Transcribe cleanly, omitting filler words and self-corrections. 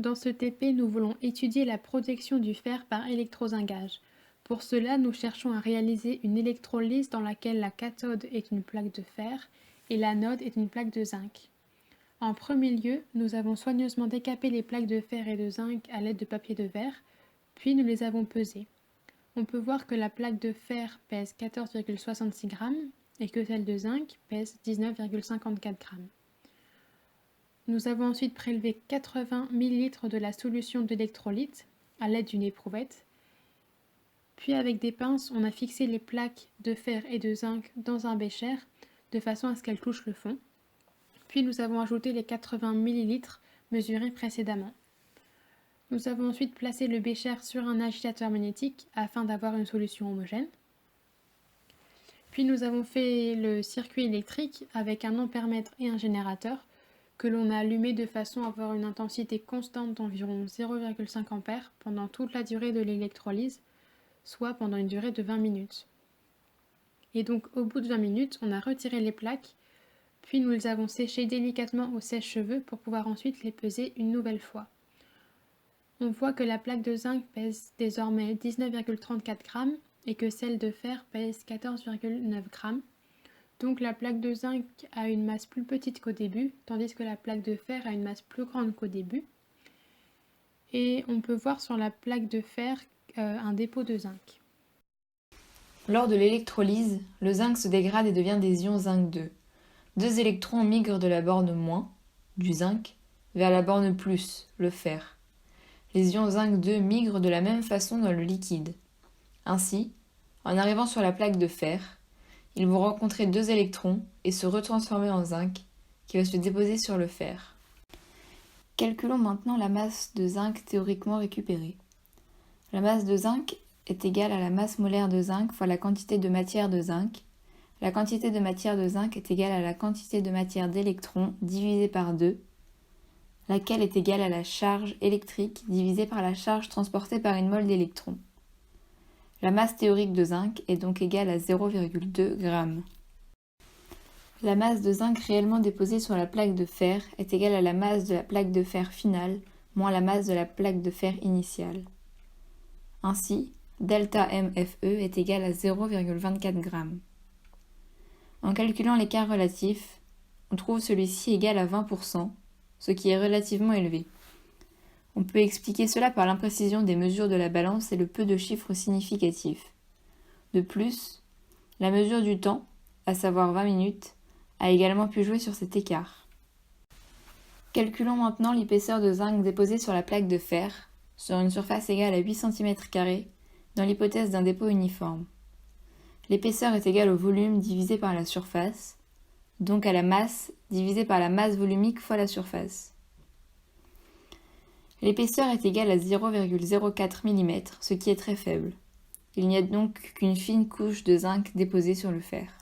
Dans ce TP, nous voulons étudier la protection du fer par électrozingage. Pour cela, nous cherchons à réaliser une électrolyse dans laquelle la cathode est une plaque de fer et l'anode est une plaque de zinc. En premier lieu, nous avons soigneusement décapé les plaques de fer et de zinc à l'aide de papier de verre, puis nous les avons pesées. On peut voir que la plaque de fer pèse 14,66 g et que celle de zinc pèse 19,54 g. Nous avons ensuite prélevé 80 ml de la solution d'électrolyte à l'aide d'une éprouvette. Puis avec des pinces, on a fixé les plaques de fer et de zinc dans un bécher de façon à ce qu'elles touchent le fond. Puis nous avons ajouté les 80 ml mesurés précédemment. Nous avons ensuite placé le bécher sur un agitateur magnétique afin d'avoir une solution homogène. Puis nous avons fait le circuit électrique avec un ampèremètre et un générateur que l'on a allumé de façon à avoir une intensité constante d'environ 0,5 A pendant toute la durée de l'électrolyse, soit pendant une durée de 20 minutes. Et donc au bout de 20 minutes, on a retiré les plaques, puis nous les avons séchées délicatement au sèche-cheveux pour pouvoir ensuite les peser une nouvelle fois. On voit que la plaque de zinc pèse désormais 19,34 g et que celle de fer pèse 14,9 g. Donc la plaque de zinc a une masse plus petite qu'au début, tandis que la plaque de fer a une masse plus grande qu'au début. Et on peut voir sur la plaque de fer un dépôt de zinc. Lors de l'électrolyse, le zinc se dégrade et devient des ions zinc 2. Deux électrons migrent de la borne moins, du zinc, vers la borne plus, le fer. Les ions zinc 2 migrent de la même façon dans le liquide. Ainsi, en arrivant sur la plaque de fer, ils vont rencontrer deux électrons et se retransformer en zinc, qui va se déposer sur le fer. Calculons maintenant la masse de zinc théoriquement récupérée. La masse de zinc est égale à la masse molaire de zinc fois la quantité de matière de zinc. La quantité de matière de zinc est égale à la quantité de matière d'électrons divisée par 2, laquelle est égale à la charge électrique divisée par la charge transportée par une mole d'électrons. La masse théorique de zinc est donc égale à 0,2 g. La masse de zinc réellement déposée sur la plaque de fer est égale à la masse de la plaque de fer finale moins la masse de la plaque de fer initiale. Ainsi, delta MFE est égal à 0,24 g. En calculant l'écart relatif, on trouve celui-ci égal à 20%, ce qui est relativement élevé. On peut expliquer cela par l'imprécision des mesures de la balance et le peu de chiffres significatifs. De plus, la mesure du temps, à savoir 20 minutes, a également pu jouer sur cet écart. Calculons maintenant l'épaisseur de zinc déposée sur la plaque de fer, sur une surface égale à 8 cm², dans l'hypothèse d'un dépôt uniforme. L'épaisseur est égale au volume divisé par la surface, donc à la masse divisée par la masse volumique fois la surface. L'épaisseur est égale à 0,04 mm, ce qui est très faible. Il n'y a donc qu'une fine couche de zinc déposée sur le fer.